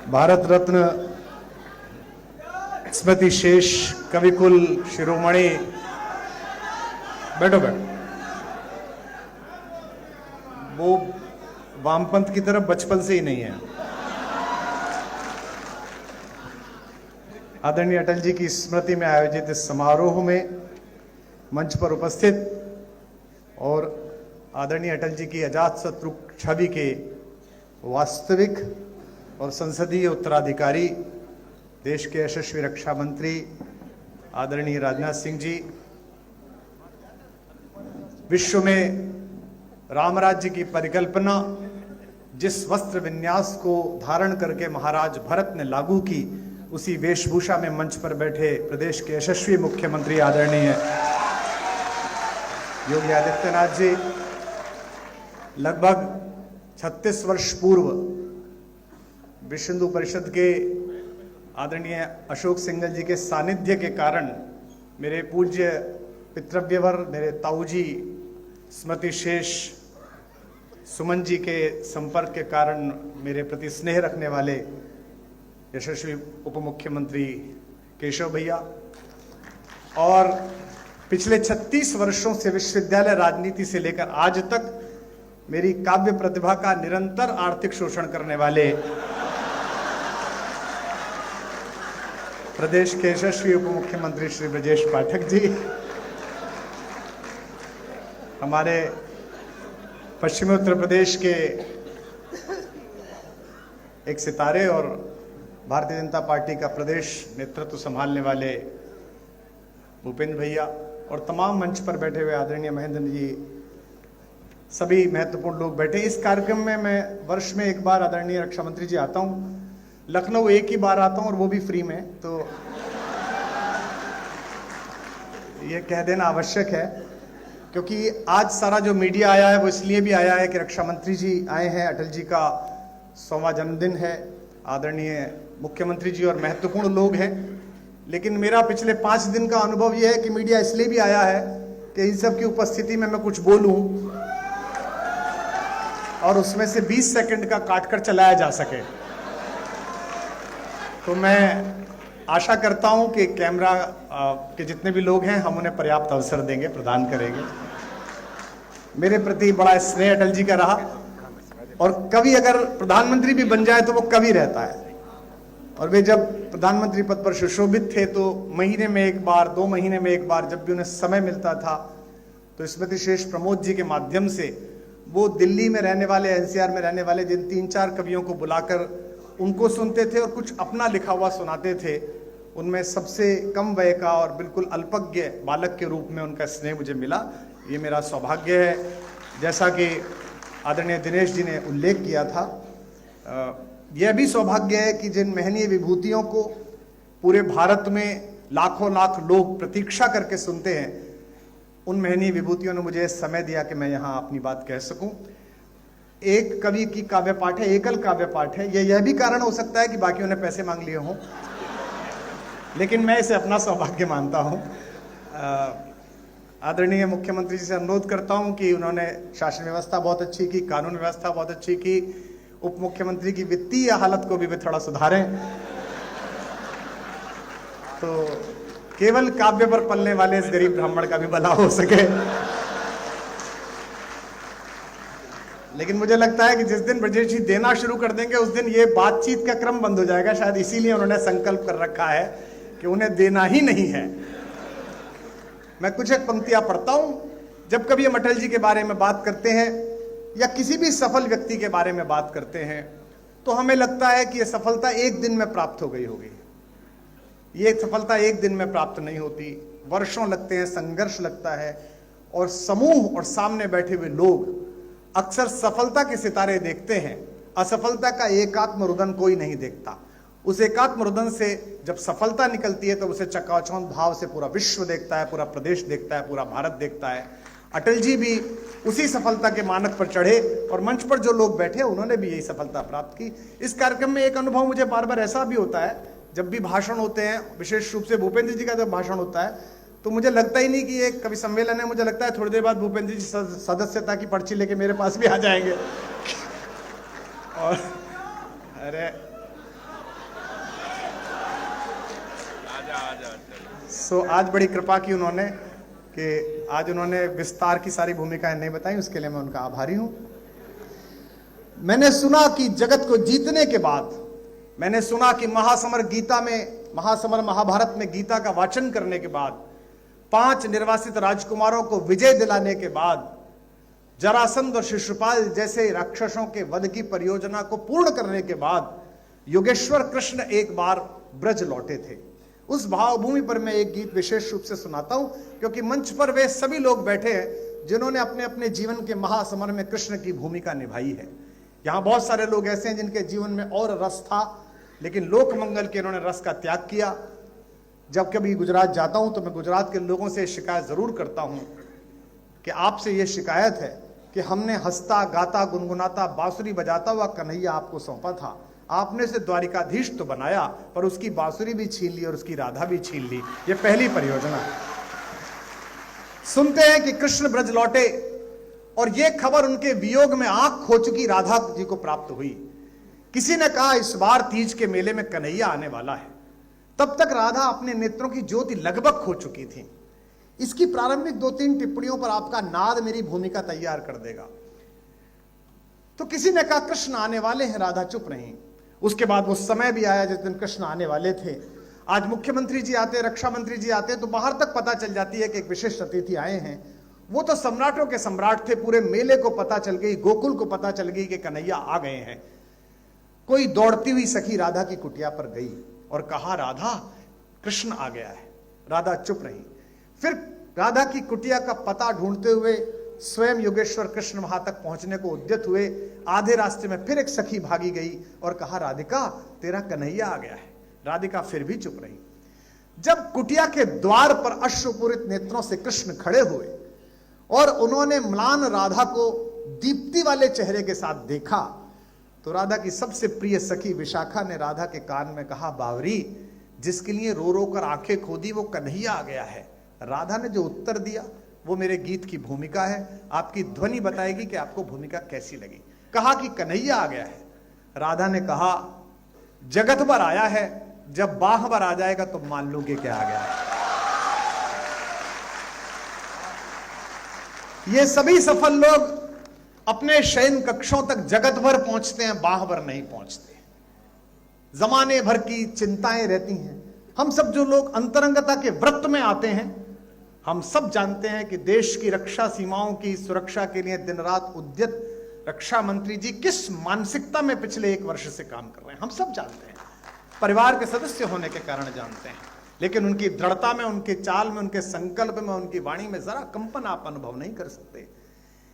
भारत रत्न स्मृति शेष कविकुल शिरोमणि, बैठो बैठो, वो वामपंथ की तरफ बचपन से ही नहीं है। आदरणीय अटल जी की स्मृति में आयोजित इस समारोह में मंच पर उपस्थित और आदरणीय अटल जी की अजात शत्रु छवि के वास्तविक और संसदीय उत्तराधिकारी, देश के यशस्वी रक्षा मंत्री आदरणीय राजनाथ सिंह जी, विश्व में राम राज्य की परिकल्पना जिस वस्त्र विन्यास को धारण करके महाराज भरत ने लागू की, उसी वेशभूषा में मंच पर बैठे प्रदेश के यशस्वी मुख्यमंत्री आदरणीय योगी आदित्यनाथ जी, लगभग 36 वर्ष पूर्व विश्व हिंदू परिषद के आदरणीय अशोक सिंघल जी के सानिध्य के कारण मेरे पूज्य पितृव्यवर, मेरे ताऊजी स्मृति शेष सुमन जी के संपर्क के कारण मेरे प्रति स्नेह रखने वाले यशस्वी उप मुख्यमंत्री केशव भैया और पिछले 36 वर्षों से विश्वविद्यालय राजनीति से लेकर आज तक मेरी काव्य प्रतिभा का निरंतर आर्थिक शोषण करने वाले प्रदेश के यशस्वी उप मुख्यमंत्री श्री ब्रजेश पाठक जी, हमारे पश्चिमी उत्तर प्रदेश के एक सितारे और भारतीय जनता पार्टी का प्रदेश नेतृत्व संभालने वाले भूपेंद्र भैया और तमाम मंच पर बैठे हुए आदरणीय महेंद्र जी, सभी महत्वपूर्ण लोग बैठे। इस कार्यक्रम में मैं वर्ष में एक बार आदरणीय रक्षा मंत्री जी आता हूं, लखनऊ एक ही बार आता हूं और वो भी फ्री में, तो ये कह देना आवश्यक है क्योंकि आज सारा जो मीडिया आया है वो इसलिए भी आया है कि रक्षा मंत्री जी आए हैं, अटल जी का 100वां जन्मदिन है, आदरणीय मुख्यमंत्री जी और महत्वपूर्ण लोग हैं। लेकिन मेरा पिछले 5 दिन का अनुभव यह है कि मीडिया इसलिए भी आया है कि इन सब की उपस्थिति में मैं कुछ बोलूं और उसमें से 20 सेकंड का काटकर चलाया जा सके। तो मैं आशा करता हूं कि कैमरा के जितने भी लोग हैं हम उन्हें पर्याप्त अवसर देंगे, प्रदान करेंगे। मेरे प्रति बड़ा स्नेह अटल जी का रहा और कवि अगर प्रधानमंत्री भी बन जाए तो वो कवि रहता है, और वे जब प्रधानमंत्री पद पर सुशोभित थे तो महीने में एक बार, 2 महीने में एक बार जब भी उन्हें समय मिलता था तो स्मृति शेष प्रमोद जी के माध्यम से वो दिल्ली में रहने वाले, एनसीआर में रहने वाले जिन 3-4 कवियों को बुलाकर उनको सुनते थे और कुछ अपना लिखा हुआ सुनाते थे, उनमें सबसे कम वय का और बिल्कुल अल्पज्ञ बालक के रूप में उनका स्नेह मुझे मिला। ये मेरा सौभाग्य है। जैसा कि आदरणीय दिनेश जी ने उल्लेख किया था, यह भी सौभाग्य है कि जिन महनीय विभूतियों को पूरे भारत में लाखों लाख लोग प्रतीक्षा करके सुनते हैं, उन महनीय विभूतियों ने मुझे समय दिया कि मैं यहाँ अपनी बात कह सकूं। एक कवि की काव्य पाठ है, एकल काव्य पाठ है। यह भी कारण हो सकता है कि बाकियों ने पैसे मांग लिए हों, लेकिन मैं इसे अपना सौभाग्य मानता हूं। आदरणीय मुख्यमंत्री जी से अनुरोध करता हूं कि उन्होंने शासन व्यवस्था बहुत अच्छी की, कानून व्यवस्था बहुत अच्छी की, उप मुख्यमंत्री की वित्तीय हालत को भी वे थोड़ा सुधारें तो केवल काव्य पर पलने वाले इस गरीब ब्राह्मण का भी भला हो सके। लेकिन मुझे लगता है कि जिस दिन ब्रजेश जी देना शुरू कर देंगे उस दिन ये बातचीत का क्रम बंद हो जाएगा। शायद इसीलिए उन्होंने संकल्प कर रखा है कि उन्हें देना ही नहीं है। मैं कुछ एक पंक्तियां पढ़ता हूं। जब कभी हम अटल जी के बारे में बात करते हैं या किसी भी सफल व्यक्ति के बारे में बात करते हैं तो हमें लगता है कि यह सफलता एक दिन में प्राप्त हो गई होगी। ये सफलता एक दिन में प्राप्त नहीं होती, वर्षों लगते हैं, संघर्ष लगता है और समूह और सामने बैठे हुए लोग अक्सर सफलता के सितारे देखते हैं, असफलता का एकात्म रुदन कोई नहीं देखता। उस एकात्म रुदन से जब सफलता निकलती है तो उसे चकाचौंध भाव से पूरा विश्व देखता है, पूरा प्रदेश देखता है, पूरा भारत देखता है। अटल जी भी उसी सफलता के मानक पर चढ़े और मंच पर जो लोग बैठे उन्होंने भी यही सफलता प्राप्त की। इस कार्यक्रम में एक अनुभव मुझे बार बार ऐसा भी होता है, जब भी भाषण होते हैं, विशेष रूप से भूपेंद्र जी का जब भाषण होता है तो मुझे लगता ही नहीं कि ये कवि सम्मेलन है। मुझे लगता है थोड़ी देर बाद भूपेंद्र जी सदस्यता की पर्ची लेके मेरे पास भी आ जाएंगे और अरे आज बड़ी कृपा की उन्होंने कि आज उन्होंने विस्तार की सारी भूमिकाएं नहीं बताई, उसके लिए मैं उनका आभारी हूं। मैंने सुना कि जगत को जीतने के बाद, मैंने सुना कि महासमर महाभारत में गीता का वाचन करने के बाद, 5 निर्वासित राजकुमारों को विजय दिलाने के बाद, जरासंध और शिशुपाल जैसे राक्षसों के वध की परियोजना को पूर्ण करने के बाद योगेश्वर कृष्ण एक बार ब्रज लौटे थे। उस भावभूमि पर मैं एक गीत विशेष रूप से सुनाता हूं, क्योंकि मंच पर वे सभी लोग बैठे हैं जिन्होंने अपने अपने जीवन के महासमर में कृष्ण की भूमिका निभाई है। यहां बहुत सारे लोग ऐसे हैं जिनके जीवन में और रस था, लेकिन लोक मंगल के इन्होंने रस का त्याग किया। जब कभी गुजरात जाता हूं तो मैं गुजरात के लोगों से शिकायत जरूर करता हूं कि आपसे यह शिकायत है कि हमने हंसता गाता गुनगुनाता बांसुरी बजाता हुआ कन्हैया आपको सौंपा था, आपने उसे द्वारिकाधीश तो बनाया पर उसकी बांसुरी भी छीन ली और उसकी राधा भी छीन ली। ये पहली परियोजना। सुनते हैं कि कृष्ण ब्रज लौटे और यह खबर उनके वियोग में आंख खो चुकी राधा जी को प्राप्त हुई। किसी ने कहा इस बार तीज के मेले में कन्हैया आने वाला है। तब तक राधा अपने नेत्रों की ज्योति लगभग खो चुकी थी। इसकी प्रारंभिक 2-3 टिप्पणियों पर आपका नाद मेरी भूमिका तैयार कर देगा। तो किसी ने कहा कृष्ण आने वाले हैं, राधा चुप रही। उसके बाद वो समय भी आया जिस दिन कृष्ण आने वाले थे। आज मुख्यमंत्री जी आते, रक्षा मंत्री जी आते तो बाहर तक पता चल जाती है कि एक विशिष्ट अतिथि आए हैं। वो तो सम्राटों के सम्राट थे, पूरे मेले को पता चल गई, गोकुल को पता चल गई कि कन्हैया आ गए हैं। कोई दौड़ती हुई सखी राधा की कुटिया पर गई और कहा राधा कृष्ण आ गया है। राधा चुप रही। फिर राधा की कुटिया का पता ढूंढते हुए स्वयं योगेश्वर कृष्ण वहां तक पहुंचने को उद्यत हुए। आधे रास्ते में फिर एक सखी भागी गई और कहा राधिका तेरा कन्हैया आ गया है। राधिका फिर भी चुप रही। जब कुटिया के द्वार पर अश्रुपूरित नेत्रों से कृष्ण खड़े हुए और उन्होंने म्लान राधा को दीप्ति वाले चेहरे के साथ देखा तो राधा की सबसे प्रिय सखी विशाखा ने राधा के कान में कहा बावरी, जिसके लिए रो रो कर आंखें खोदी वो कन्हैया आ गया है। राधा ने जो उत्तर दिया वो मेरे गीत की भूमिका है। आपकी ध्वनि बताएगी कि आपको भूमिका कैसी लगी। कहा कि कन्हैया आ गया है। राधा ने कहा जगत भर आया है, जब बाह भर आ जाएगा तो मान लूंगे क्या आ गया है। ये सभी सफल लोग अपने शयन कक्षों तक जगत भर पहुंचते हैं, बाह भर नहीं पहुंचते। जमाने भर की चिंताएं रहती हैं। हम सब जो लोग अंतरंगता के व्रत में आते हैं, हम सब जानते हैं कि देश की रक्षा सीमाओं की सुरक्षा के लिए दिन रात उद्यत रक्षा मंत्री जी किस मानसिकता में पिछले 1 वर्ष से काम कर रहे हैं। हम सब जानते हैं, परिवार के सदस्य होने के कारण जानते हैं, लेकिन उनकी दृढ़ता में, उनके चाल में, उनके संकल्प में, उनकी वाणी में जरा कंपन आप अनुभव नहीं कर सकते।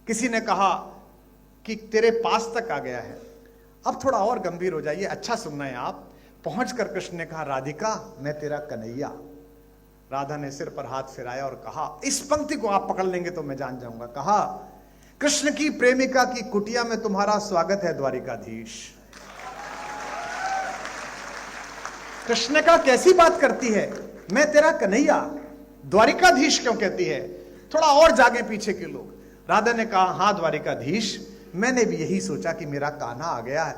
किसी ने कहा कि तेरे पास तक आ गया है। अब थोड़ा और गंभीर हो जाइए, अच्छा सुनना है आप। पहुंचकर कृष्ण ने कहा राधिका मैं तेरा कन्हैया। राधा ने सिर पर हाथ फिराया और कहा, इस पंक्ति को आप पकड़ लेंगे तो मैं जान जाऊंगा। कहा कृष्ण की प्रेमिका की कुटिया में तुम्हारा स्वागत है द्वारिकाधीश। कृष्ण का कैसी बात करती है, मैं तेरा कन्हैया, द्वारिकाधीश क्यों कहती है। थोड़ा और जागे पीछे के लोग। राधा ने कहा हां द्वारिकाधीश, मैंने भी यही सोचा कि मेरा कान्हा आ गया है।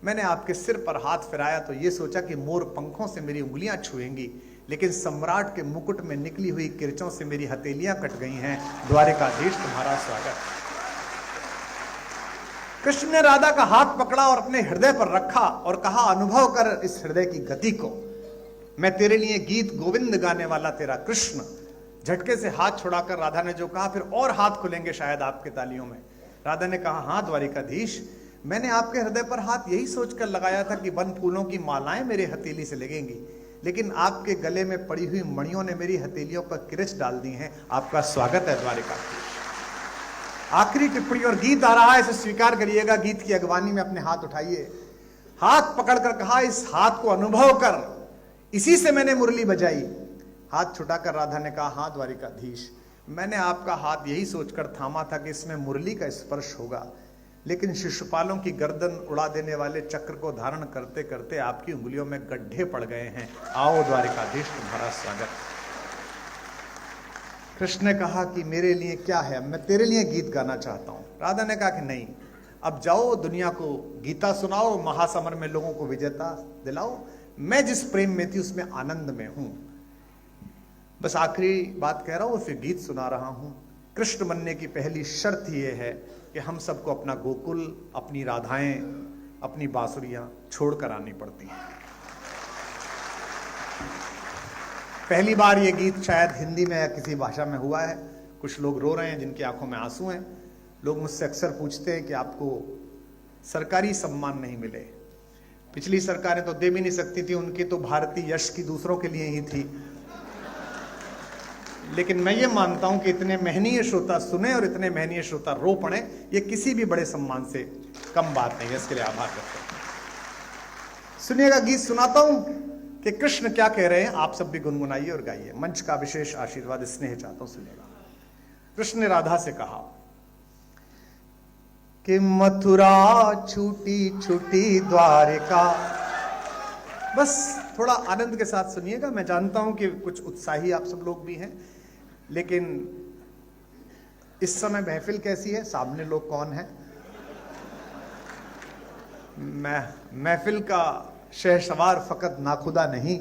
मैंने आपके सिर पर हाथ फिराया तो ये सोचा कि मोर पंखों से मेरी उंगलियां छुएंगी, लेकिन सम्राट के मुकुट में निकली हुई किरचों से मेरी हथेलियां कट गई हैं। द्वारिकाधीश तुम्हारा स्वागत। कृष्ण ने राधा का हाथ पकड़ा और अपने हृदय पर रखा और कहा अनुभव कर इस हृदय की गति को। मैं तेरे लिए गीत गोविंद गाने वाला तेरा कृष्ण। झटके से हाथ छुड़ाकर राधा ने जो कहा, फिर और हाथ खुलेंगे शायद आपके तालियों में। राधा ने कहा हां द्वारिकाधीश, मैंने आपके हृदय पर हाथ यही सोचकर लगाया था कि वन फूलों की मालाएं मेरे हथेली से लगेंगी, लेकिन आपके गले में पड़ी हुई मणियों ने मेरी हथेलियों पर किरच डाल दी हैं। आपका स्वागत है द्वारिकाधीश। आखिरी टिप्पणी और गीत आ रहा है, इसे स्वीकार करिएगा। गीत की अगवानी में अपने हाथ उठाइए। हाथ पकड़कर कहा इस हाथ को अनुभव कर, इसी से मैंने मुरली बजाई। हाथ छुटाकर राधा ने कहा हां द्वारिकाधीश, मैंने आपका हाथ यही सोचकर थामा था कि इसमें मुरली का स्पर्श होगा, लेकिन शिशुपालों की गर्दन उड़ा देने वाले चक्र को धारण करते करते आपकी उंगलियों में गड्ढे पड़ गए हैं। आओ द्वारिकाधीश तुम्हारा स्वागत। कृष्ण ने कहा कि मेरे लिए क्या है, मैं तेरे लिए गीत गाना चाहता हूं। राधा ने कहा कि नहीं, अब जाओ दुनिया को गीता सुनाओ, महासमर में लोगों को विजेता दिलाओ। मैं जिस प्रेम में थी उसमें आनंद में हूं। बस आखिरी बात कह रहा हूं, फिर गीत सुना रहा हूं। कृष्ण बनने की पहली शर्त यह है कि हम सबको अपना गोकुल, अपनी राधाएं, अपनी बांसुरियां छोड़कर आनी पड़ती हैं। पहली बार ये गीत शायद हिंदी में या किसी भाषा में हुआ है। कुछ लोग रो रहे हैं, जिनकी आंखों में आंसू हैं। लोग मुझसे अक्सर पूछते हैं कि आपको सरकारी सम्मान नहीं मिले। पिछली सरकारें तो दे भी नहीं सकती थी, उनकी तो भारतीय यश की दूसरों के लिए ही थी। लेकिन मैं ये मानता हूं कि इतने महनीय श्रोता सुने और इतने महनीय श्रोता रो पड़े, ये किसी भी बड़े सम्मान से कम बात नहीं है। इसके लिए आभार करते हैं। सुनिएगा, गीत सुनाता हूं कि कृष्ण क्या कह रहे हैं। आप सब भी गुनगुनाइए और गाइए। मंच का विशेष आशीर्वाद स्नेह चाहता हूं। सुनिएगा, कृष्ण ने राधा से कहा कि मथुरा छूटी छूटी द्वारिका। बस थोड़ा आनंद के साथ सुनिएगा। मैं जानता हूं कि कुछ उत्साही आप सब लोग भी हैं, लेकिन इस समय महफिल कैसी है, सामने लोग कौन है। महफिल का शहसवार फकत नाखुदा नहीं,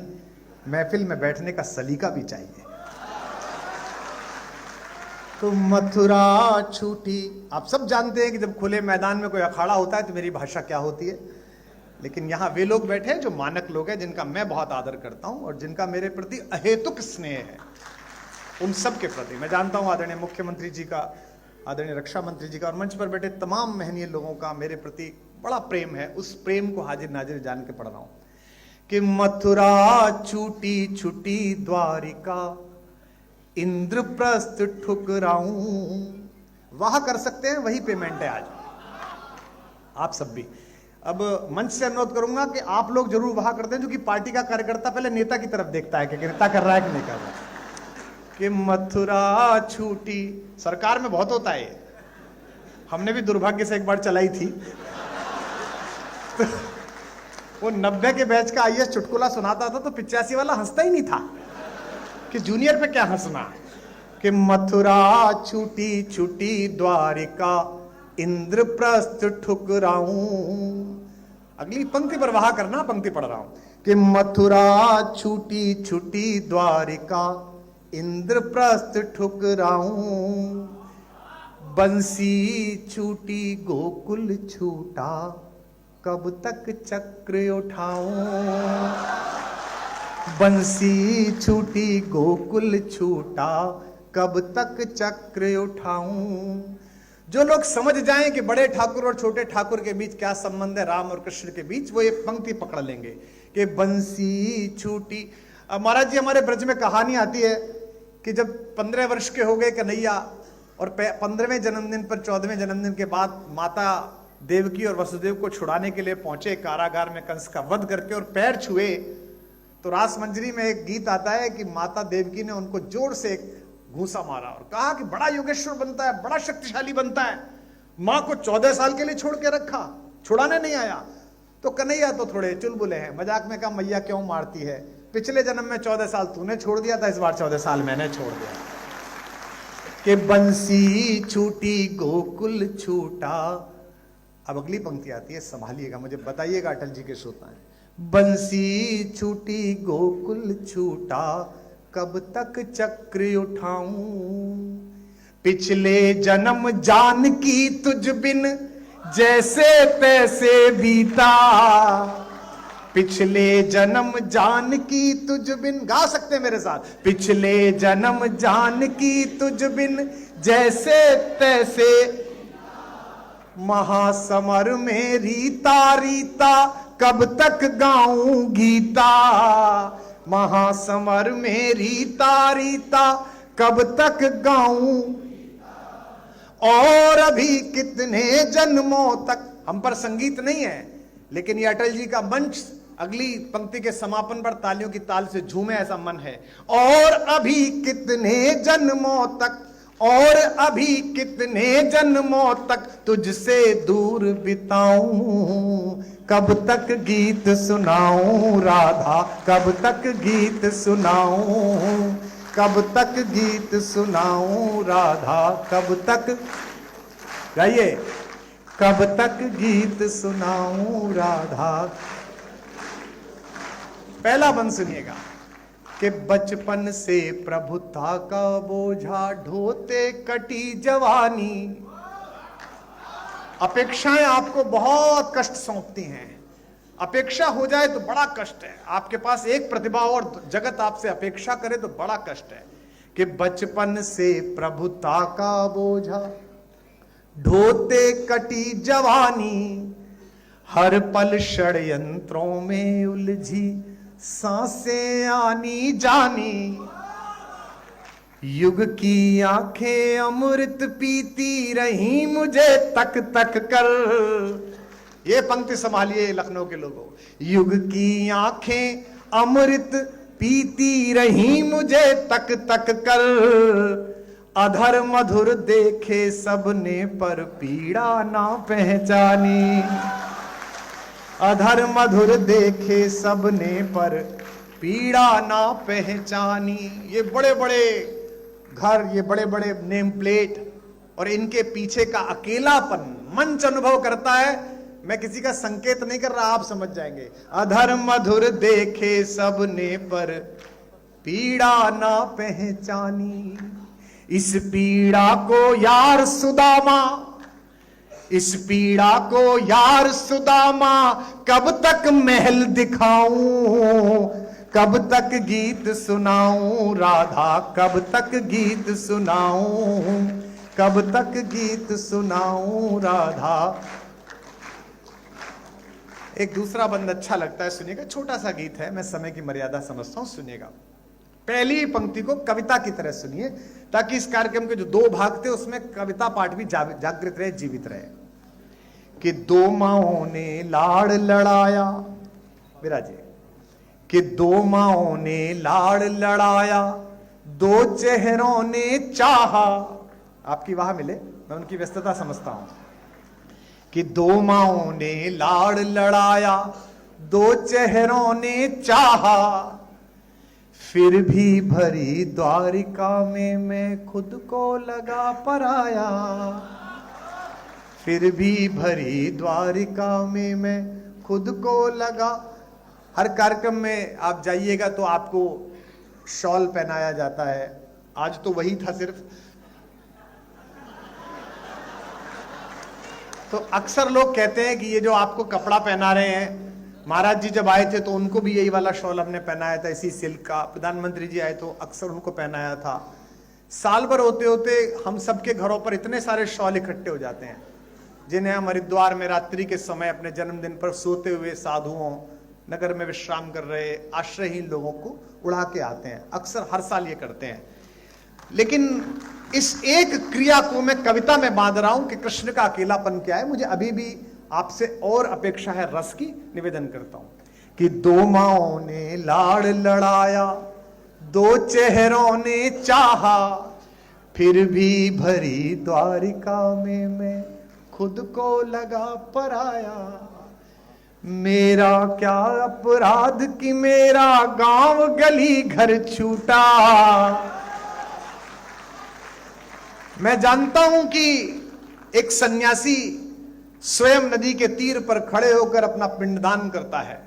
महफिल में बैठने का सलीका भी चाहिए। तो मथुरा छूटी, आप सब जानते हैं कि जब खुले मैदान में कोई अखाड़ा होता है तो मेरी भाषा क्या होती है। लेकिन यहां वे लोग बैठे हैं जो मानक लोग हैं, जिनका मैं बहुत आदर करता हूं और जिनका मेरे प्रति अहेतुक स्नेह है। उन सब के प्रति मैं जानता हूं आदरणीय मुख्यमंत्री जी का, आदरणीय रक्षा मंत्री जी का और मंच पर बैठे तमाम महनीय लोगों का मेरे प्रति बड़ा प्रेम है। उस प्रेम को हाजिर नाजिर जान के पढ़ रहा हूं कि मथुरा छूटी छूटी द्वारिका, इंद्रप्रस्थ ठुकराऊं। वहां कर सकते हैं, वही पेमेंट है आज। आप सब भी अब मंच से अनुरोध करूंगा कि आप लोग जरूर वहां करते हैं, जो कि पार्टी का कार्यकर्ता पहले नेता की तरफ देखता है कि नेता कर रहा है कि नहीं कर रहा है। कि मथुरा छूटी, सरकार में बहुत होता है। हमने भी दुर्भाग्य से एक बार चलाई थी। तो वो 90 के बैच का आईएएस चुटकुला सुनाता था तो 85 वाला हंसता ही नहीं था कि जूनियर पे क्या हंसना। कि मथुरा छूटी छूटी द्वारिका, इंद्रप्रस्थ ठुकराऊं। अगली पंक्ति पर वहा करना, पंक्ति पढ़ रहा हूं कि मथुरा छूटी छूटी द्वारिका, इंद्रप्रस्थ ठुकराऊं। बंसी छूटी गोकुल छूटा, कब तक चक्र उठाऊं। बंसी छूटी गोकुल छूटा, कब तक चक्र उठाऊं। जो लोग समझ जाएं कि बड़े ठाकुर और छोटे ठाकुर के बीच क्या संबंध है, राम और कृष्ण के बीच, वो ये पंक्ति पकड़ लेंगे कि बंसी छूटी। महाराज जी, हमारे ब्रज में कहानी आती है कि जब 15 वर्ष के हो गए कन्हैया और 15वें जन्मदिन पर 14वें जन्मदिन के बाद माता देवकी और वसुदेव को छुड़ाने के लिए पहुंचे कारागार में कंस का वध करके और पैर छुए, तो रास मंजरी में एक गीत आता है कि माता देवकी ने उनको जोर से एक घूंसा मारा और कहा कि बड़ा योगेश्वर बनता है, बड़ा शक्तिशाली बनता है। मां को 14 साल के लिए छोड़ के रखा, छुड़ाने नहीं आया। तो कन्हैया तो थोड़े चुलबुले हैं, मजाक में कहा मैया क्यों मारती है, पिछले जन्म में 14 साल तूने छोड़ दिया था, इस बार 14 साल मैंने छोड़ दिया। कि बंसी छूटी गोकुल छूटा। अब अगली पंक्ति आती है, संभालिएगा, मुझे बताइएगा अटल जी के श्रोता हैं। बंसी छूटी गोकुल छूटा, कब तक चक्र उठाऊं। पिछले जन्म जानकी तुझ बिन जैसे तैसे बीता। पिछले जन्म जानकी तुझ बिन, गा सकते हैं मेरे साथ। पिछले जन्म जानकी तुझ बिन जैसे तैसे, महासमर में रीता रीता, कब तक गाऊं गीता। महासमर में रीता रीता, कब तक गाऊं। और अभी कितने जन्मों तक। हम पर संगीत नहीं है, लेकिन ये अटल जी का मंच अगली पंक्ति के समापन पर तालियों की ताल से झूमे, ऐसा मन है। और अभी कितने जन्मों तक, और अभी कितने जन्मों तक तुझसे दूर बिताऊं। कब तक गीत सुनाऊं राधा, कब तक गीत सुनाऊं। कब तक गीत सुनाऊं राधा, कब तक, गाइए, कब तक गीत सुनाऊं राधा। पहला बंद सुनिएगा। कि बचपन से प्रभुता का बोझा ढोते कटी जवानी। अपेक्षाएं आपको बहुत कष्ट सौंपती हैं। अपेक्षा हो जाए तो बड़ा कष्ट है। आपके पास एक प्रतिभा और जगत आपसे अपेक्षा करे तो बड़ा कष्ट है। कि बचपन से प्रभुता का बोझा ढोते कटी जवानी, हर पल षड्यंत्रों में उलझी सांसें आनी जानी। युग की आंखें अमृत पीती रही मुझे तक तक कर। ये पंक्ति संभालिए लखनऊ के लोगों। युग की आंखें अमृत पीती रही मुझे तक तक कर, अधर मधुर देखे सबने पर पीड़ा ना पहचानी। अधर मधुर देखे सबने पर पीड़ा ना पहचानी। ये बड़े बड़े घर, ये बड़े बड़े नेम प्लेट और इनके पीछे का अकेलापन मंच अनुभव करता है। मैं किसी का संकेत नहीं कर रहा, आप समझ जाएंगे। अधर मधुर देखे सबने पर पीड़ा ना पहचानी। इस पीड़ा को यार सुदामा, इस पीड़ा को यार सुदामा कब तक महल दिखाऊं, कब तक गीत सुनाऊं राधा, कब तक गीत सुनाऊं, कब तक गीत सुनाऊं राधा। एक दूसरा बंद अच्छा लगता है, सुनिएगा। छोटा सा गीत है, मैं समय की मर्यादा समझता हूं, सुनिएगा। पहली पंक्ति को कविता की तरह सुनिए ताकि इस कार्यक्रम के जो दो भाग थे उसमें कविता पाठ भी जागृत रहे, जीवित रहे। कि दो माओं ने लाड़ लड़ाया, विराजे। कि दो माओं ने लाड़ लड़ाया, दो चेहरों ने चाहा। आपकी वाह मिले, मैं उनकी व्यस्तता समझता हूं। कि दो माओं ने लाड़ लड़ाया, दो चेहरों ने चाहा, फिर भी भरी द्वारिका में मैं खुद को लगा पराया। फिर भी भरी द्वारिका में मैं खुद को लगा। हर कार्यक्रम में आप जाइएगा तो आपको शॉल पहनाया जाता है। आज तो वही था सिर्फ। तो अक्सर लोग कहते हैं कि ये जो आपको कपड़ा पहना रहे हैं, महाराज जी जब आए थे तो उनको भी यही वाला शॉल हमने पहनाया था, इसी सिल्क का। प्रधानमंत्री जी आए तो अक्सर उनको पहनाया था। साल भर होते होते हम सबके घरों पर इतने सारे शॉल इकट्ठे हो जाते हैं, जिन्हें हम हरिद्वार में रात्रि के समय अपने जन्मदिन पर सोते हुए साधुओं, नगर में विश्राम कर रहे आश्रयहीन लोगों को उड़ा के आते हैं। अक्सर हर साल ये करते हैं। लेकिन इस एक क्रिया को मैं कविता में बांध रहा हूं कि कृष्ण का अकेलापन क्या है। मुझे अभी भी आपसे और अपेक्षा है रस की, निवेदन करता हूं। कि दो माओं ने लाड़ लड़ाया, दो चेहरों ने चाहा, फिर भी भरी द्वारिका में मैं खुद को लगा पराया। मेरा क्या अपराध कि मेरा गांव गली घर छूटा। मैं जानता हूं कि एक सन्यासी स्वयं नदी के तीर पर खड़े होकर अपना पिंडदान करता है,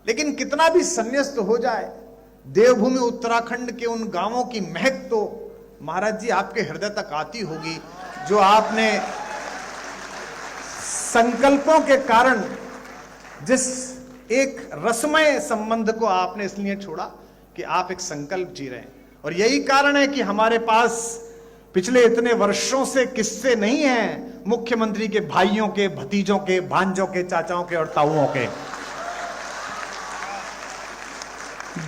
लेकिन कितना भी संन्यास्त हो जाए, देवभूमि उत्तराखंड के उन गांवों की महक तो महाराज जी आपके हृदय तक आती होगी, जो आपने संकल्पों के कारण जिस एक रसमय संबंध को आपने इसलिए छोड़ा कि आप एक संकल्प जी रहे हैं। और यही कारण है कि हमारे पास पिछले इतने वर्षों से किस्से नहीं हैं मुख्यमंत्री के भाइयों के, भतीजों के, भांजों के, चाचाओं के और ताऊओं के।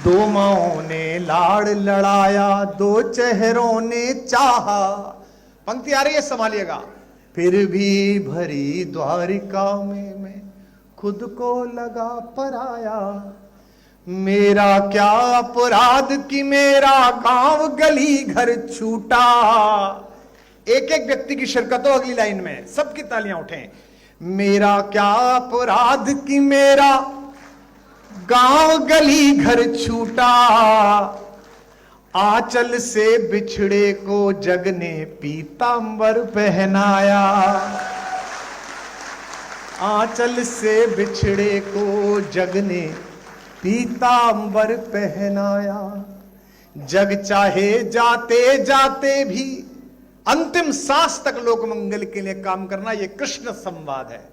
दो माओं ने लाड़ लड़ाया, दो चेहरों ने चाहा। पंक्ति आ रही है, संभालिएगा। फिर भी भरी द्वारिका में मैं खुद को लगा पराया। मेरा क्या अपराध कि मेरा गांव गली घर छूटा। एक एक व्यक्ति की शिरकत हो अगली लाइन में, सबकी तालियां उठें। मेरा क्या अपराध कि मेरा गांव गली घर छूटा। आंचल से बिछड़े को जग ने पीतांबर पहनाया। आंचल से बिछड़े को जग ने पीतांबर पहनाया। जग चाहे जाते जाते भी अंतिम सांस तक लोक मंगल के लिए काम करना, यह कृष्ण संवाद है।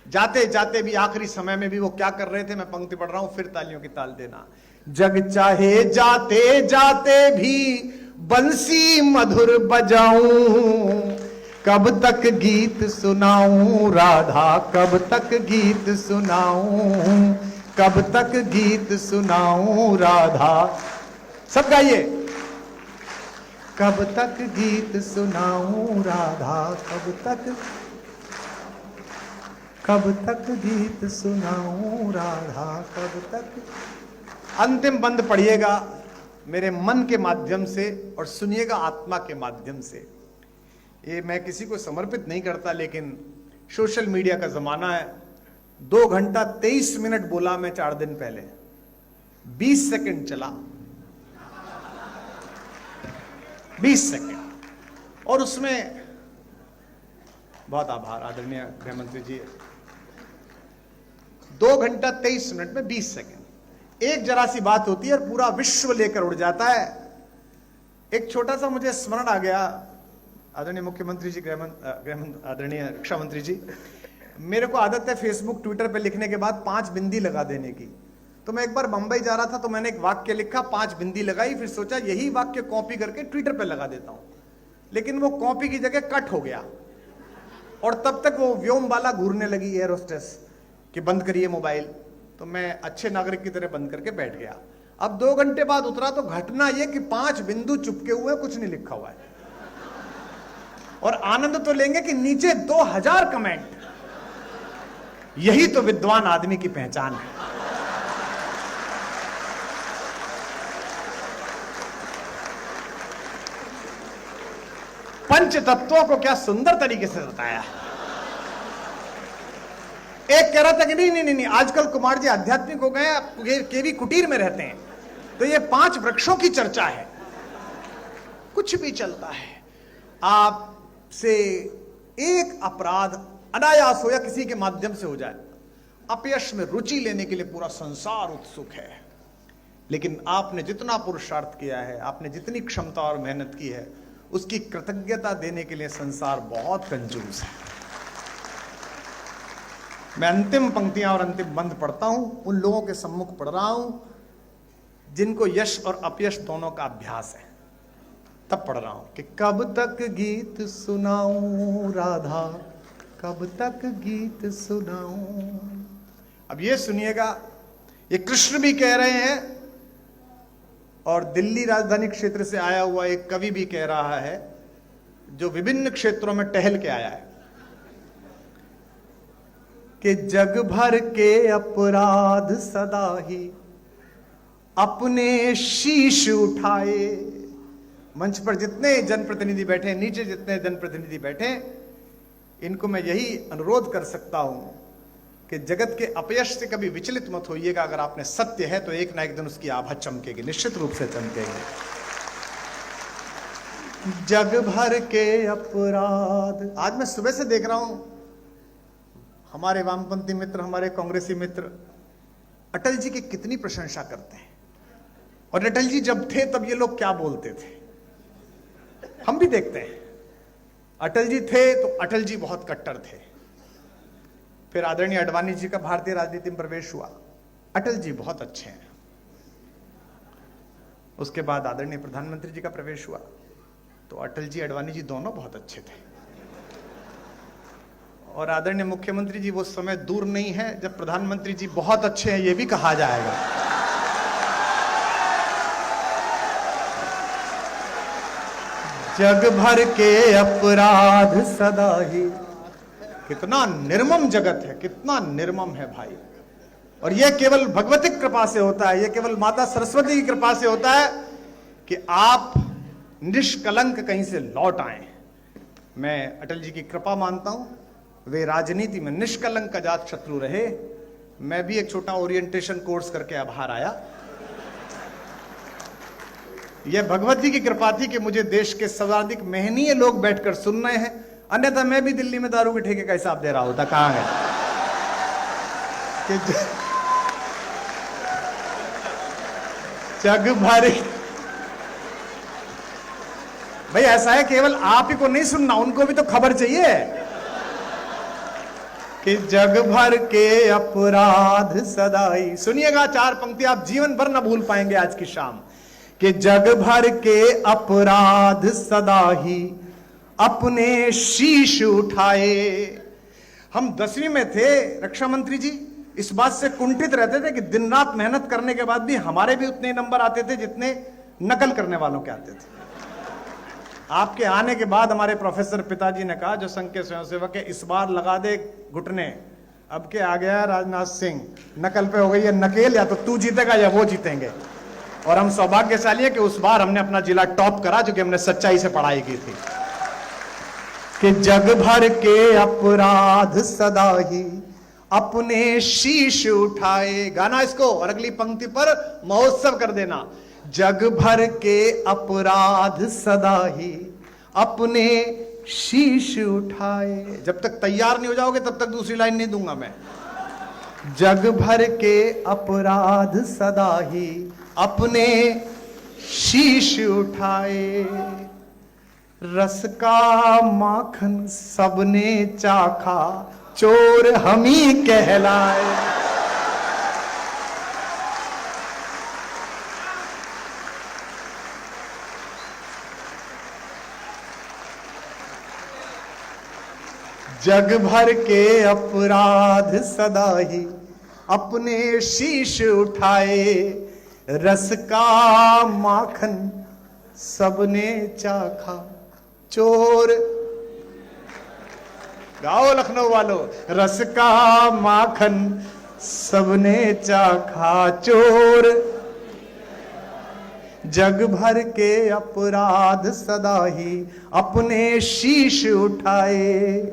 जाते जाते भी, आखिरी समय में भी वो क्या कर रहे थे, मैं पंक्ति पढ़ रहा हूं, फिर तालियों की ताल देना। जग चाहे जाते जाते भी बंसी मधुर बजाऊं, कब तक गीत सुनाऊं राधा, कब तक गीत सुनाऊं, कब तक गीत सुनाऊं राधा। सब गाइए। कब तक गीत सुनाऊं राधा, कब तक गीत सुनाऊं राधा, कब तक। अंतिम बंद पढ़िएगा मेरे मन के माध्यम से और सुनिएगा आत्मा के माध्यम से। ये मैं किसी को समर्पित नहीं करता, लेकिन सोशल मीडिया का जमाना है। 2 घंटा 23 मिनट बोला मैं 4 दिन पहले, 20 सेकंड चला, 20 सेकंड, और उसमें बहुत आभार आदरणीय गृह मंत्री जी। 2 घंटा 23 मिनट में 20 सेकंड, एक जरा सी बात होती है और पूरा विश्व लेकर उड़ जाता है। एक छोटा सा मुझे स्मरण आ गया, आदरणीय मुख्यमंत्री जी, आदरणीय रक्षा मंत्री जी, मेरे को आदत है फेसबुक ट्विटर पे लिखने के बाद 5 बिंदी लगा देने की। तो मैं एक बार मुंबई जा रहा था तो मैंने एक वाक्य लिखा, 5 बिंदी लगाई, फिर सोचा यही वाक्य कॉपी करके ट्विटर पे लगा देता हूं, लेकिन वो कॉपी की जगह कट हो गया। और तब तक वो व्योम वाला घूरने लगी, एयर होस्टेस, कि बंद करिए मोबाइल। तो मैं अच्छे नागरिक की तरह बंद करके बैठ गया। अब 2 घंटे बाद उतरा तो घटना यह कि 5 बिंदु चुपके हुए, कुछ नहीं लिखा हुआ है। और आनंद तो लेंगे कि नीचे 2000 कमेंट। यही तो विद्वान आदमी की पहचान है। पंच तत्वों को क्या सुंदर तरीके से बताया। एक कह रहा था कि नहीं, आजकल कुमार जी आध्यात्मिक हो गए, केवी कुटीर में रहते हैं, तो ये 5 वृक्षों की चर्चा है। कुछ भी चलता है। आपसे एक अपराध अनायास हो या किसी के माध्यम से हो जाए, अपयश में रुचि लेने के लिए पूरा संसार उत्सुक है। लेकिन आपने जितना पुरुषार्थ किया है, आपने जितनी क्षमता और मेहनत की है, उसकी कृतज्ञता देने के लिए संसार बहुत कंजूस है। मैं अंतिम पंक्तियां और अंतिम बंद पढ़ता हूं, उन लोगों के सम्मुख पढ़ रहा हूं जिनको यश और अपयश दोनों का अभ्यास है, तब पढ़ रहा हूं कि कब तक गीत सुनाऊं राधा, कब तक गीत सुनाऊं। अब ये सुनिएगा, ये कृष्ण भी कह रहे हैं और दिल्ली राजधानी क्षेत्र से आया हुआ एक कवि भी कह रहा है, जो विभिन्न क्षेत्रों में टहल के आया है, कि जग भर के अपराध सदा ही अपने शीश उठाए। मंच पर जितने जनप्रतिनिधि बैठे, नीचे जितने जनप्रतिनिधि बैठे, इनको मैं यही अनुरोध कर सकता हूं कि जगत के अपयश से कभी विचलित मत होइएगा। अगर आपने सत्य है तो एक ना एक दिन उसकी आभा चमकेगी, निश्चित रूप से चमकेगी। जग भर के अपराध। आज मैं सुबह से देख रहा हूं हमारे वामपंथी मित्र, हमारे कांग्रेसी मित्र अटल जी की कितनी प्रशंसा करते हैं। और अटल जी जब थे तब ये लोग क्या बोलते थे, हम भी देखते हैं। अटल जी थे तो अटल जी बहुत कट्टर थे। फिर आदरणीय अडवाणी जी का भारतीय राजनीति में प्रवेश हुआ, अटल जी बहुत अच्छे हैं। उसके बाद आदरणीय प्रधानमंत्री जी का प्रवेश हुआ तो अटल जी अडवाणी जी दोनों बहुत अच्छे थे। और आदरणीय मुख्यमंत्री जी वो समय दूर नहीं है जब प्रधानमंत्री जी बहुत अच्छे हैं, ये भी कहा जाएगा। जग भर के अपराध सदा ही। कितना निर्मम जगत है, कितना निर्मम है भाई। और यह केवल भगवती कृपा से होता है, यह केवल माता सरस्वती की कृपा से होता है कि आप निष्कलंक कहीं से लौट आए। मैं अटल जी की कृपा मानता हूं, वे राजनीति में निष्कलंक अजात शत्रु रहे। मैं भी एक छोटा ओरिएंटेशन कोर्स करके अब बाहर आया। यह भगवती की कृपा थी कि मुझे देश के सर्वाधिक महनीय लोग बैठकर सुन रहे हैं, अन्यथा मैं भी दिल्ली में दारू के ठेके का हिसाब दे रहा होता। कहां है कि जग भर भाई ऐसा है, केवल आप ही को नहीं सुनना, उनको भी तो खबर चाहिए कि जग भर के अपराध सदाई। सुनिएगा, चार पंक्ति आप जीवन भर न भूल पाएंगे आज की शाम। कि जग भर के अपराध सदा ही अपने शीश उठाए। हम 10वीं में थे रक्षा मंत्री जी, इस बात से कुंठित रहते थे कि दिन रात मेहनत करने के बाद भी हमारे भी उतने नंबर आते थे जितने नकल करने वालों के आते थे। आपके आने के बाद हमारे प्रोफेसर पिताजी ने कहा, जो संघ के स्वयंसेवक है, इस बार लगा दे घुटने, अब के आ गया राजनाथ सिंह, नकल पे हो गई है नकेल, या तो तू जीतेगा या वो जीतेंगे। और हम सौभाग्यशाली है कि उस बार हमने अपना जिला टॉप करा, जो कि हमने सच्चाई से पढ़ाई की थी। कि जग भर के अपराध सदा ही अपने शीश उठाए। गाना इसको, और अगली पंक्ति पर महोत्सव कर देना। जग भर के अपराध सदा ही अपने शीश उठाए। जब तक तैयार नहीं हो जाओगे तब तक दूसरी लाइन नहीं दूंगा मैं। जग भर के अपराध सदा ही अपने शीश उठाए। रस का माखन सबने चाखा, चोर हम ही कहलाए। जग भर के अपराध सदा ही अपने शीश उठाए। रस का माखन सबने चाखा, चोर, गाओ लखनऊ वालों, रस का माखन सबने चाखा, चोर। जग भर के अपराध सदा ही अपने शीश उठाए।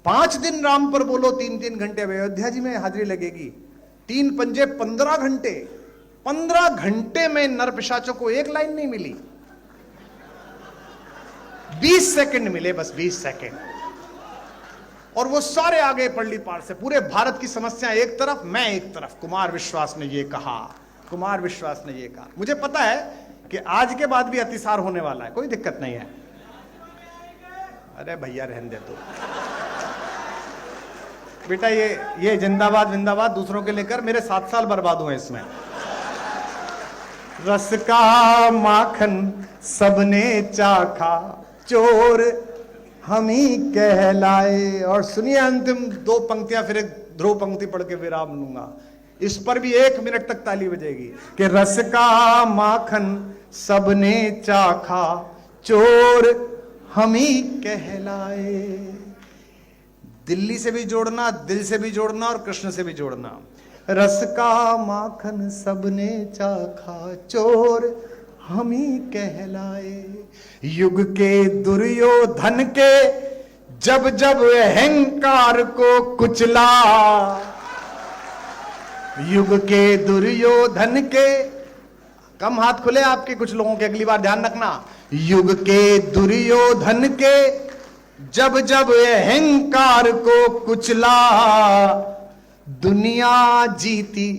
5 दिन राम पर बोलो, 3-3 घंटे अयोध्या जी में हाजिरी लगेगी। 3 पंजे 15 घंटे, 15 घंटे में नर पिशाचों को एक लाइन नहीं मिली, 20 सेकंड मिले, बस 20 सेकंड। और वो सारे आगे पल्ली पार से, पूरे भारत की समस्या एक तरफ, मैं एक तरफ। कुमार विश्वास ने ये कहा, कुमार विश्वास ने ये कहा। मुझे पता है कि आज के बाद भी अतिसार होने वाला है, कोई दिक्कत नहीं है। अरे भैया रहने दे तू बेटा, ये जिंदाबाद विंदाबाद दूसरों के लेकर मेरे 7 साल बर्बाद हुए इसमें। रस का माखन सबने चाखा, चोर हम ही कहलाए। और सुनिए अंतिम 2 पंक्तियां, फिर एक ध्रुव पंक्ति पढ़ के विराम लूंगा। इस पर भी 1 मिनट तक ताली बजेगी। कि रस का माखन सबने चाखा, चोर हम ही कहलाए। दिल्ली से भी जोड़ना, दिल से भी जोड़ना और कृष्ण से भी जोड़ना। रस का माखन सबने चाखा, चोर हम ही कहलाए। युग के दुर्योधन के जब जब अहंकार को कुचला, युग के दुर्योधन के, कम हाथ खुले आपके कुछ लोगों के, अगली बार ध्यान रखना। युग के दुर्योधन के जब जब अहंकार को कुचला, दुनिया जीती,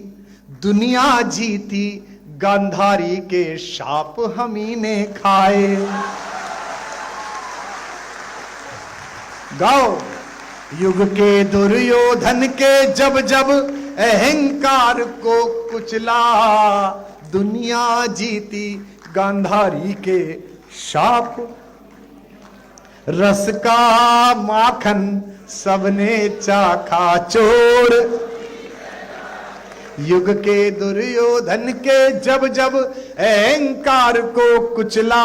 दुनिया जीती, गांधारी के शाप हम ही ने खाए। गाओ। युग के दुर्योधन के जब जब अहंकार को कुचला, दुनिया जीती, गांधारी के शाप। रस का माखन सबने चाखा, चोर। युग के दुर्योधन के जब जब अहंकार को कुचला,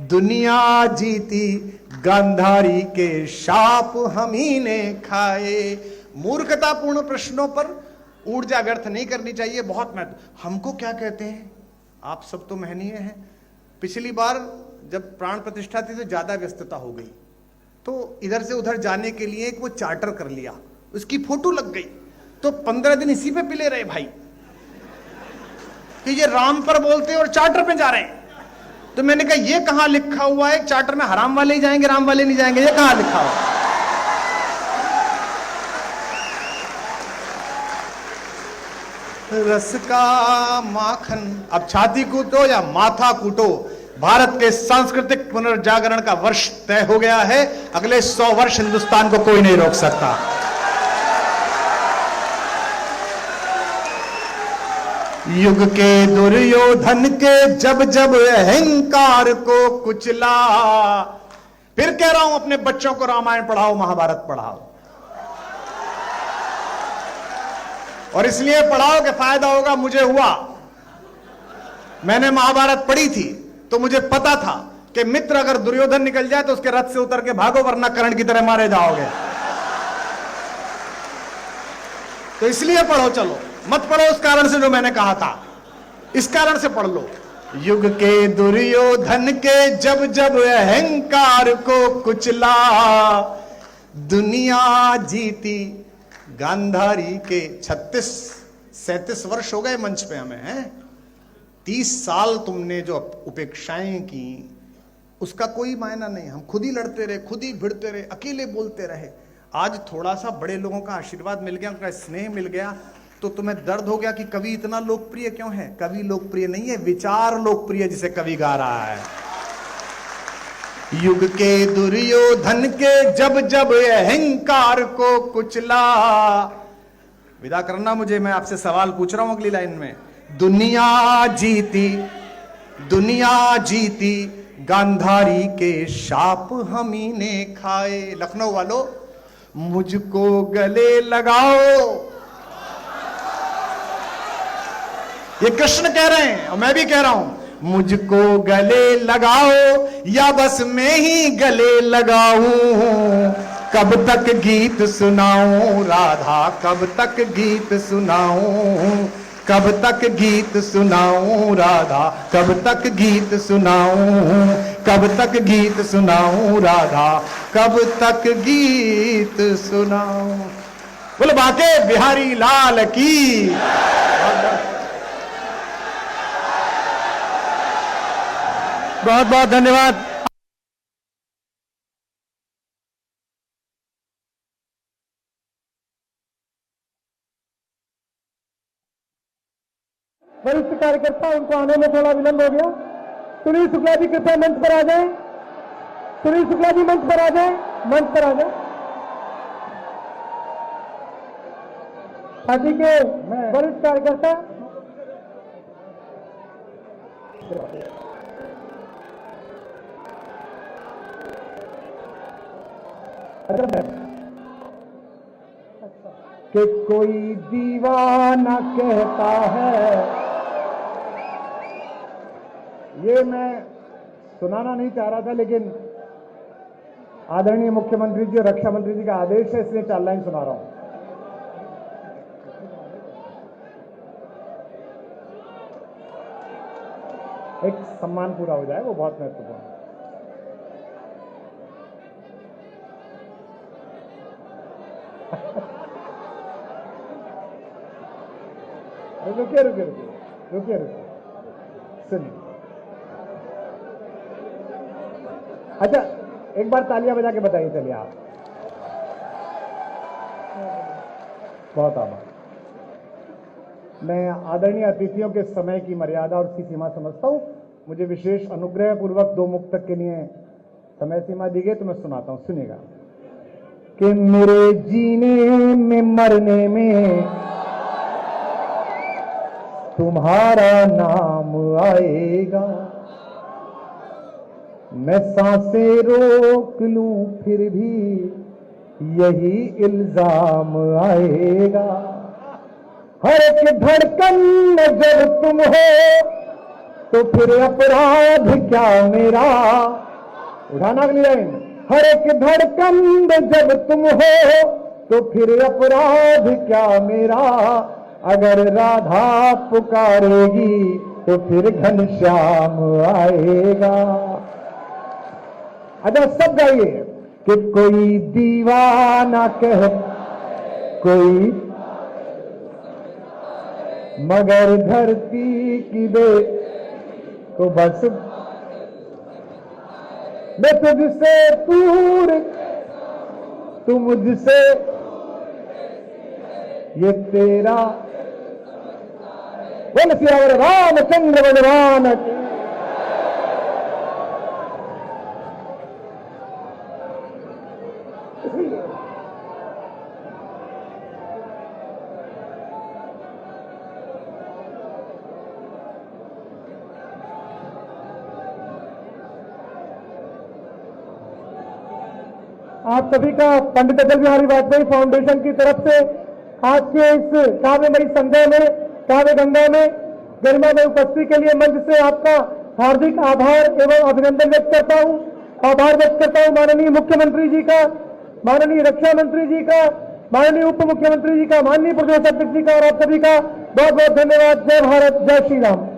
दुनिया जीती, गांधारी के शाप हम ही ने खाए। मूर्खतापूर्ण प्रश्नों पर ऊर्जा व्यर्थ नहीं करनी चाहिए, बहुत महत्व। हमको क्या कहते हैं, आप सब तो महनीय हैं। पिछली बार जब प्राण प्रतिष्ठा थी तो ज्यादा व्यस्तता हो गई, तो इधर से उधर जाने के लिए एक वो चार्टर कर लिया, उसकी फोटो लग गई, तो 15 दिन इसी पे पिले रहे भाई कि ये राम पर बोलते और चार्टर पे जा रहे हैं। तो मैंने कहा ये कहां लिखा हुआ है चार्टर में हराम वाले ही जाएंगे, राम वाले नहीं जाएंगे, ये कहां लिखा हुआ? रस का माखन, अब छाती कूटो या माथा कूटो, भारत के सांस्कृतिक पुनर्जागरण का वर्ष तय हो गया है। अगले 100 वर्ष हिंदुस्तान को कोई नहीं रोक सकता। युग के दुर्योधन के जब जब अहंकार को कुचला। फिर कह रहा हूं, अपने बच्चों को रामायण पढ़ाओ, महाभारत पढ़ाओ, और इसलिए पढ़ाओ कि फायदा होगा। मुझे हुआ, मैंने महाभारत पढ़ी थी तो मुझे पता था कि मित्र अगर दुर्योधन निकल जाए तो उसके रथ से उतर के भागो, वरना कर्ण की तरह मारे जाओगे। तो इसलिए पढ़ो, चलो मत पढ़ो उस कारण से जो मैंने कहा था, इस कारण से पढ़ लो। युग के दुर्योधन के जब जब अहंकार को कुचला, दुनिया जीती गांधारी के। 36-37 वर्ष हो गए मंच पे हमें, हैं? 30 साल तुमने जो उपेक्षाएं की उसका कोई मायना नहीं। हम खुद ही लड़ते रहे, खुद ही भिड़ते रहे, अकेले बोलते रहे। आज थोड़ा सा बड़े लोगों का आशीर्वाद मिल गया, उनका स्नेह मिल गया, तो तुम्हें दर्द हो गया कि कवि इतना लोकप्रिय क्यों है। कवि लोकप्रिय नहीं है, विचार लोकप्रिय, जिसे कवि गा रहा है। युग के दुर्योधन के जब जब अहंकार को कुचला। विदा करना मुझे, मैं आपसे सवाल पूछ रहा हूं अगली लाइन में। दुनिया जीती गांधारी के शाप हमी ने खाए। लखनऊ वालों, मुझको गले लगाओ। ये कृष्ण कह रहे हैं और मैं भी कह रहा हूं, मुझको गले लगाओ या बस मैं ही गले लगाऊं। कब तक गीत सुनाऊं राधा, कब तक गीत सुनाऊं, कब तक गीत सुनाऊं राधा, कब तक गीत सुनाऊं, कब तक गीत सुनाऊं राधा, कब तक गीत सुनाऊं। बोले बाके बिहारी लाल की। बहुत बहुत धन्यवाद। वरिष्ठ कार्यकर्ता, उनको आने में थोड़ा विलंब हो गया। सुनील शुक्ला जी कृपया मंच पर आ जाएं। सुनील शुक्ला जी मंच पर आ जाएं, मंच पर आ जाएं। पार्टी के वरिष्ठ कार्यकर्ता कि कोई दीवाना कहता है। ये मैं सुनाना नहीं चाह रहा था, लेकिन आदरणीय मुख्यमंत्री जी और रक्षा मंत्री जी का आदेश है, इसलिए 4 लाइन सुना रहा हूं। एक सम्मान पूरा हो जाए, वो बहुत महत्वपूर्ण है। रुकिए रुकिए रुकिए रुकिए रुकिए, सुनिए। अच्छा, एक बार तालियां बजा के बताइए। चलिए आप, बहुत आभार। मैं आदरणीय अतिथियों के समय की मर्यादा और उसकी सीमा समझता हूं। मुझे विशेष अनुग्रह पूर्वक 2 मुक्तक के लिए समय सीमा दी गई, तो मैं सुनाता हूं, सुनिएगा। कि मेरे जीने में मरने में तुम्हारा नाम आएगा। मैं सांसें रोक लूं फिर भी यही इल्जाम आएगा। हर एक धड़कन में जब तुम हो तो फिर अपराध क्या मेरा। उठाना अगली लाइन। हर एक धड़कन में जब तुम हो तो फिर अपराध क्या मेरा। अगर राधा पुकारेगी तो फिर घनश्याम आएगा। अच्छा, सब गाइए कि कोई दीवाना कह कोई, मगर धरती की दे को बस मैं तुझसे दूर, तू मुझसे, ये तेरा। बोल सियावर रामचंद्र भगवान की। आप सभी का पंडित अटल बिहारी वाजपेयी फाउंडेशन की तरफ से आज के इस काव्यमयी संध्या में, काव्य गंगा में गरिमा में उपस्थिति के लिए मंच से आपका हार्दिक आभार एवं अभिनंदन व्यक्त करता हूं। आभार व्यक्त करता हूं माननीय मुख्यमंत्री जी का, माननीय रक्षा मंत्री जी का, माननीय उप मुख्यमंत्री जी का, माननीय प्रदेश अध्यक्ष जी का और आप सभी का बहुत बहुत धन्यवाद। जय भारत, जय श्री राम।